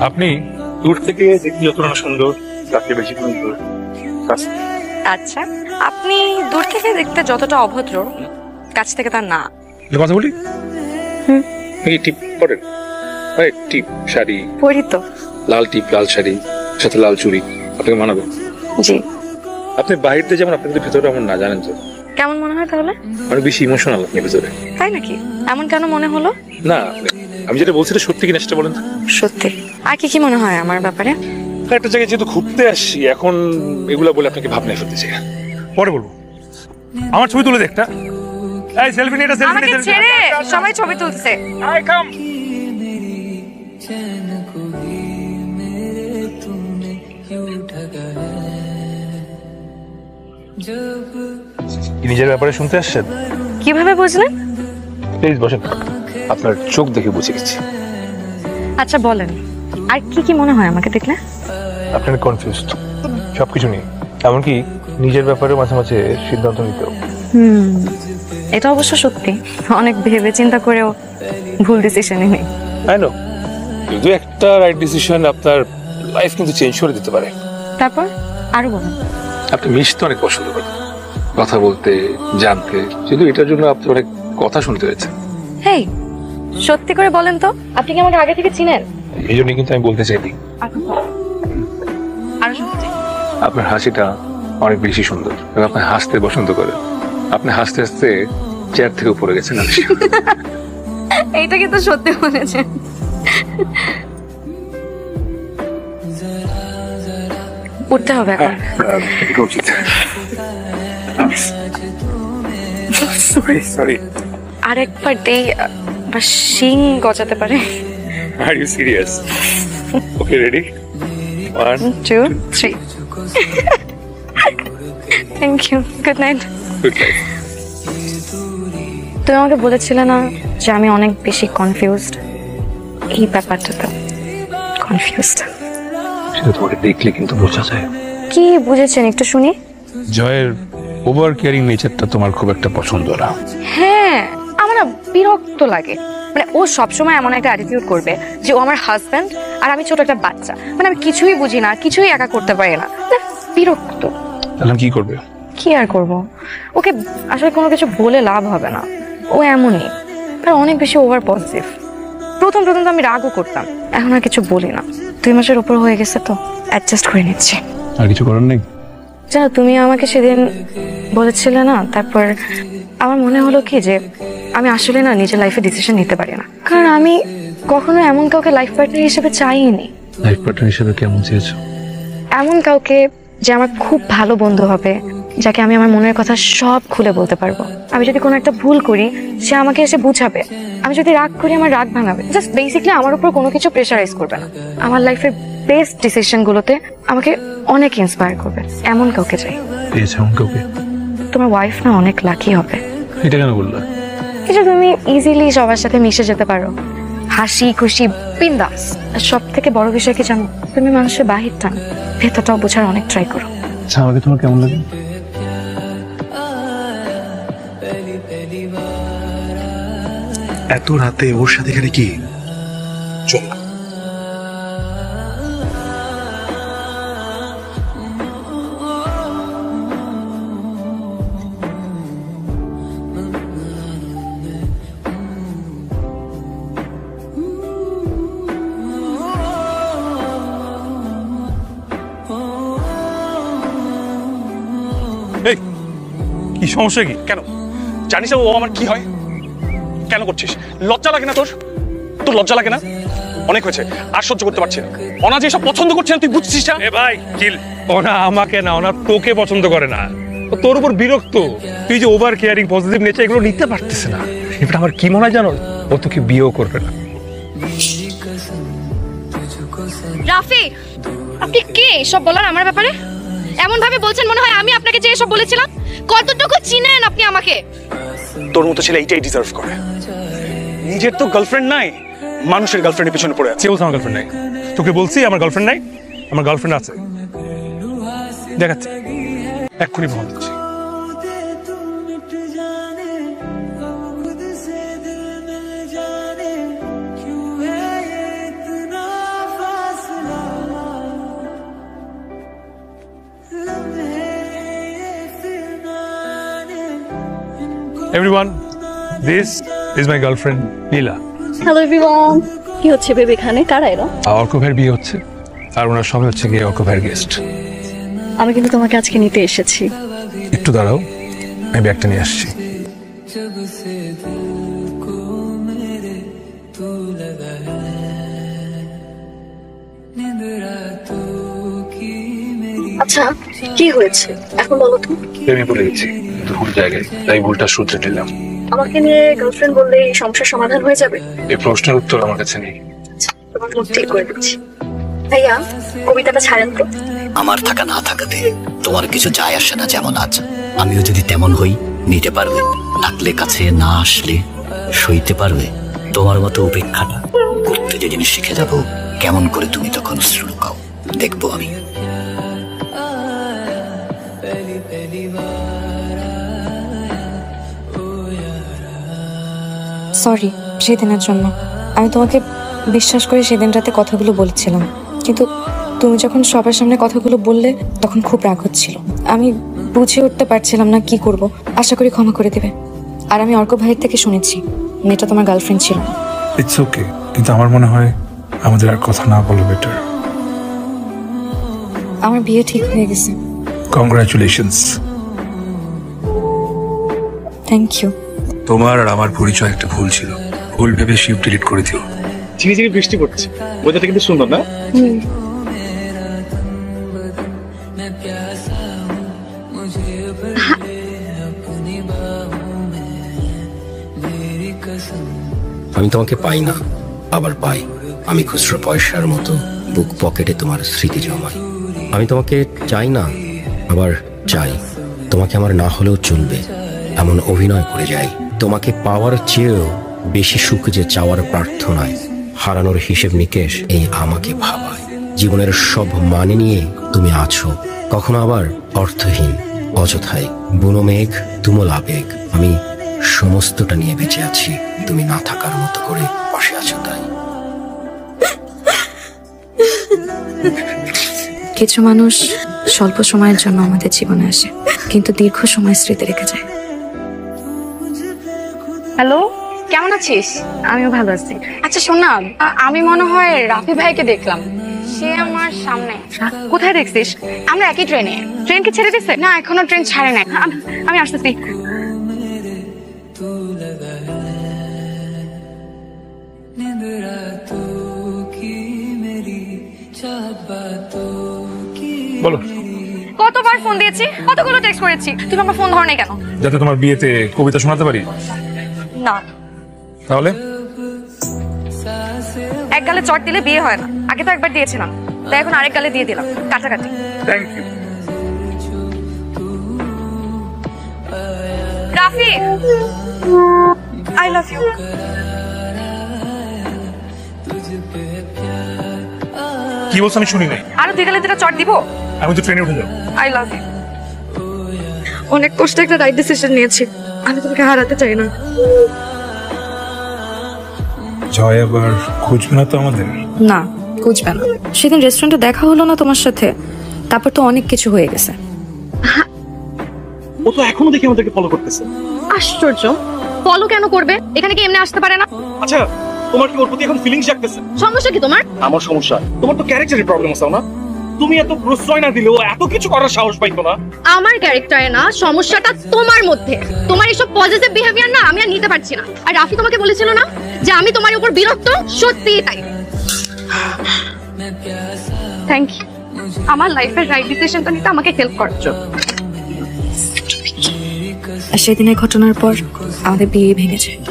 আপনি দূর থেকে দেখতে যতটা সুন্দর, তাকে বেশি সুন্দর। আচ্ছা, আপনি দূর থেকে দেখতে যতটা অভদ্র, কাছ থেকে তার না। কথা বলি। এই টিপ পরেন, টিপ শাড়ি পরি তো। লাল টিপ, লাল শাড়ি, সাথে লাল চুড়ি, আপনাকে মানাবে। জি। আপনি বাইরে যেমন, আপনাদের ভেতরে এমন না, জানেন তো? কেমন মনে হয় তাহলে? অনেক বেশি ইমোশনাল আপনি ভেতরে। তাই নাকি? এমন কেন মনে হলো? না, আমি যেটা বলছি সত্যি কিনা সেটা বলেন। সত্যি। আর কি কি মনে হয় আমার ব্যাপারে? একটা জায়গায় যেহেতু ঘুরতে আসছি, এখন এগুলা বলে আপনাকে ভাবনায় ফেলতে চাই। পরে বলবো। আমার ছবি তুলে দে একটা। এই সেলফি নিয়ে, এটা সেলফি আমাকে ছেড়ে সবাই ছবি তুলছে। I come. নিজের ব্যাপারে শুনতে আসছেন? কিভাবে বুঝলেন? প্লিজ বসেন। আপনার চোখ দেখে বুঝে গেছি। আচ্ছা বলেন, আর কি কি মনে হয় আমাকে দেখলে? আপনার কনফিউজড সবকিছু নিয়ে, এমনকি নিজের ব্যাপারে মাঝে মাঝে সিদ্ধান্ত নিতেও। এটা অবশ্য সত্যি, অনেক ভেবে চিন্তা করেও ভুল ডিসিশনই নেই। আই নো, কিন্তু একটা রাইট ডিসিশন আপনার লাইফ কিন্তু চেঞ্জ করে দিতে পারে। তারপর আরো বলুন। আপনি মিশতে অনেক পছন্দ করেন, কথা বলতে, জানতে, শুধু এটার জন্য আপনি অনেক কথা শুনতে হয়েছে। হেই, সত্যি করে বলেন তো, আপনি কি আমাকে আগে থেকে চিনেন? এই জন্যই কিন্তু আমি বলতে চাইনি। আরো শুনতে চাই। আপনার হাসিটা অনেক বেশি সুন্দর এবং আপনি হাসতে পছন্দ করেন। আপনি হাসতে হাসতে চেয়ার থেকে পড়ে গেছেন। এইটা কিন্তু সত্যি বলেছেন। উঠতে হবে এখন। সরি। আর একবার দেই, বা শিং গজাতে পারে। Are you serious? Okay, ready? 1 2 3। Thank you, good night. Good night. তুমি আমাকে বলেছিলে না যে আমি অনেক বেশি কনফিউজড? এই ব্যাপারটাতে কনফিউজড। সেটা তোমাকে দেখলে কিন্তু বোঝা যায়। কি বুঝেছেন একটু শুনি। জয়ের ওভার কেয়ারিং নেচারটা তোমার খুব একটা পছন্দ না। হ্যাঁ, আমার না বিরক্ত লাগে। মানে ও সবসময় এমন একটা অ্যাটিটিউড করবে যে ও আমার হাজব্যান্ড আর আমি ছোট একটা বাচ্চা। মানে আমি কিছুই বুঝি না, কিছুই একা করতে পারি না। বিরক্ত। তাহলে কি করবে? কি আর করব, ওকে আসলে কোনো কিছু বলে লাভ হবে না। ও এমনই, আর অনেক বেশি ওভার পজিটিভ। প্রথম তো আমি রাগও করতাম, এখন আর কিছু বলি না। 2 মাসের উপর হয়ে গেছে তো অ্যাডজাস্ট করে নিচ্ছি। আর কিছু করার নেই? জানো, তুমি আমাকে সেদিন বলেছিলে না, তারপর আমার মনে হলো কি যে আমি আসলে না নিজের লাইফে ডিসিশন নিতে পারি না, কারণ আমি কখনো এমন কাউকে লাইফ পার্টনার হিসেবে চাইনি। লাইফ পার্টনার হিসেবে কেমন চেয়েছো? এমন কাউকে যে আমার খুব ভালো বন্ধু হবে, যাকে আমি আমার মনের কথা সব খুলে বলতে পারবো। আমি যদি কোনো একটা ভুল করি, সে আমাকে এসে বুঝাবে। আমি যদি রাগ করি, আমার রাগ ভাঙাবে। জাস্ট বেসিক্যালি আমার উপর কোনো কিছু প্রেশারাইজ করবে না। আমার লাইফের বেস্ট ডিসিশন গুলোতে আমাকে অনেক ইন্সপায়ার করবে। এমন কাউকে চাই। পেয়েছো এমন কাউকে? তোমার ওয়াইফ না অনেক লাকি হবে। এটা কেন বললে? এই যে তুমি ইজিলি সবার সাথে মিশে যেতে পারো, হাসি খুশি বিন্দাস। আর সব থেকে বড় বিষয় কি জানো, তুমি মানুষের বাহিরটা না, ভেতরটাও বোঝার অনেক ট্রাই করো। আচ্ছা, আমাকে তোমার কেমন লাগে? এত রাতে ওর সাথে এখানে কি? চল। এই কি সমস্যা? কি কেন জানিস ও আমার কি হয়? কেন করছিস? লজ্জা লাগে না তোর? তোর লজ্জা লাগে না? অনেক হয়েছে, আর সহ্য করতে পারছি না। অনা যে সব পছন্দ করছে না, তুই বুঝছিস না? এ ভাই চিল। ওনা আমাকে না, ওনা তোকে পছন্দ করে না, ও তোর উপর বিরক্ত। তুই যে ওভার কেয়ারিং পজিটিভ নেচার এগুলো নিতে পারতেছে না। এটা আমার কি মনে হয় জানো, ও তোকে বিয়েও করবে না। রাফি, আপনি কে এসব বলার আমার ব্যাপারে? এমন ভাবে বলছেন মনে হয় আমি আপনাকে যে এসব বলেছিলাম। কতটুকু চিনেন আপনি আমাকে? তোর মতো ছেলে এইটাই ডিজার্ভ করে। নিজের তো গার্লফ্রেন্ড নাই, মানুষের গার্লফ্রেন্ডের পিছনে পড়ে আছে। কেউ আমার গার্লফ্রেন্ড নাই। তোকে বলছি আমার গার্লফ্রেন্ড নাই। আমার গার্লফ্রেন্ড আছে, দেখাচ্ছি এক্ষুনি ফোন দিচ্ছি। Everyone, this is my girlfriend Nila. Hello everyone, কি হচ্ছে বেবি এখানে? কারা এলো? অর্ক ভাইয়ের বিয়ে হচ্ছে, আর ওনার সবাই হচ্ছে গিয়ে অর্ক ভাইয়ের গেস্ট। আমি কিন্তু তোমাকে আজকে নিতে এসেছি। একটু দাঁড়াও, আমি ব্যাগটা নিয়ে আসছি। আচ্ছা, কি হয়েছে এখন বলো তো? আমি বলে গেছি ভুল জায়গায়, তাই ভুলটা শুধরে নিলাম। আমাকে নিয়ে গার্লফ্রেন্ড বললে এই সমস্যার সমাধান হয়ে যাবে? এই প্রশ্নের উত্তর আমার কাছে নেই। তোমার মুখ ঠিক করে দিচ্ছি। ভাইয়া, কবিতাটা ছাড়েন তো। আমার থাকা না থাকাতে তোমার কিছু যায় আসে না। যেমন আজ আমিও যদি তেমন হই, নিতে পারবে? ডাকলে কাছে না আসলে সইতে পারবে? তোমার মতো উপেক্ষাটা করতে যেদিন শিখে যাব, কেমন করে তুমি তখন অশ্রু লুকাও দেখবো আমি। সরি সেদিনের জন্য। আমি তোমাকে বিশ্বাস করে সেদিন রাতে কথাগুলো বলেছিলাম, কিন্তু তুমি যখন সবার সামনে কথাগুলো বললে তখন খুব রাগ হচ্ছিল। আমি বুঝে উঠতে পারছিলাম না কি করব। আশা করি ক্ষমা করে দেবে। আর আমি অর্ক ভাইয়ের থেকে শুনেছি মেয়েটা তোমার গার্লফ্রেন্ড ছিল। ইটস ওকে, কিন্তু আমার মনে হয় আমাদের আর কথা না বলা বেটার। আমার বিয়ে ঠিক হয়ে গেছে। কংগ্রাচুলেশনস। Thank you. তোমার আর আমার পরিচয় একটা ভুল ছিল, ভুল ভেবে শিপ ডিলিট করে দিও। ঝিরি ঝিরি বৃষ্টি পড়ছে, ওয়েদারটা কিন্তু সুন্দর না? আমি তোমাকে পাই না, আবার পাই। আমি খুচরো পয়সার মতো বুক পকেটে তোমার স্মৃতি জমাই। আমি তোমাকে চাই না, আবার চাই। তোমাকে আমার না হলেও চলবে এমন অভিনয় করে যাই। তোমাকে পাওয়ার চেয়েও বেশি সুখ যে চাওয়ার প্রার্থনায়, হারানোর হিসেব নিকেশ এই আমাকে ভাবায়। জীবনের সব মানে নিয়ে তুমি আছো, কখনো আবার অর্থহীন অযথায়। বুনো মেঘ তুমুল আবেগ, আমি সমস্তটা নিয়ে বেঁচে আছি। তুমি না থাকার মতো করে পাশে আছো তাই। কিছু মানুষ স্বল্প সময়ের জন্য আমাদের জীবনে আসে, কিন্তু দীর্ঘ সময় স্মৃতি রেখে যায়। হ্যালো, কেমন আছিস? আমিও ভালো আছি। আচ্ছা শোন না, আমি মনে হয় রাফি ভাইকে দেখলাম, সে আমার সামনে। কোথায় দেখছিস? আমরা একই ট্রেনে। ট্রেন কি ছেড়ে দিছে? না, এখনো ট্রেন ছাড়ে নাই। আমি আসতেছি। বলো। কতবার ফোন দিয়েছি, কতগুলো টেক্সট করেছি, তুমি আমার ফোন ধরো নাই কেন? যাতে তোমার বিয়েতে কবিতা শোনাতে পারি। না, তাহলে এক গালে চট দিলে বিয়ে হয় না। আগে তো একবার দিয়েছিলাম, তাই এখন আরেক গালে দিয়ে দিলাম, কাটাকাটি। Thank you. Rafi, I love you. কি বলছো আমি শুনি নাই। আরো 2 গালে দুটো চট দিব। আমি তো ট্রেনে উঠে যাবো। I love you. অনেক কষ্টে একটা রাইট ডিসিশন নিয়েছি। আমি তোমাকে হারাতে চাই না। জয় আবার খুঁজবে না তো আমাদের? না, খুঁজবে না। সেদিন রেস্টুরেন্টে দেখা হলো না তোমার সাথে, তারপর তো অনেক কিছু হয়ে গেছে। ও তো এখনো দেখি আমাদেরকে ফলো করতেছে। আশ্চর্য, ফলো কেন করবে? এখানে কি এমনি আসতে পারে না? আচ্ছা, তোমার কি ওর প্রতি এখন ফিলিংস জাগতেছে? সমস্যা কি তোমার? আমার সমস্যা, তোমার তো ক্যারেক্টারের প্রবলেম আছে না? তুমি এত প্রশ্রয় না দিলেও এত কিছু করার সাহস পাইতো না। আমার ক্যারেক্টারে না, সমস্যাটা তোমার মধ্যে। তোমার এইসব পজিটিভ বিহেভিয়ার না আমি আর নিতে পারছি না। আর রাফি তোমাকে বলেছিল না যে আমি তোমার উপর বিরক্ত? সত্যিই তাই। থ্যাংক ইউ আমার লাইফের রাইট ডিসিশনটা নিতে আমাকে হেল্প করার জন্য। আর সেদিনের ঘটনার পর আমাদের বিয়ে ভেঙে যায়।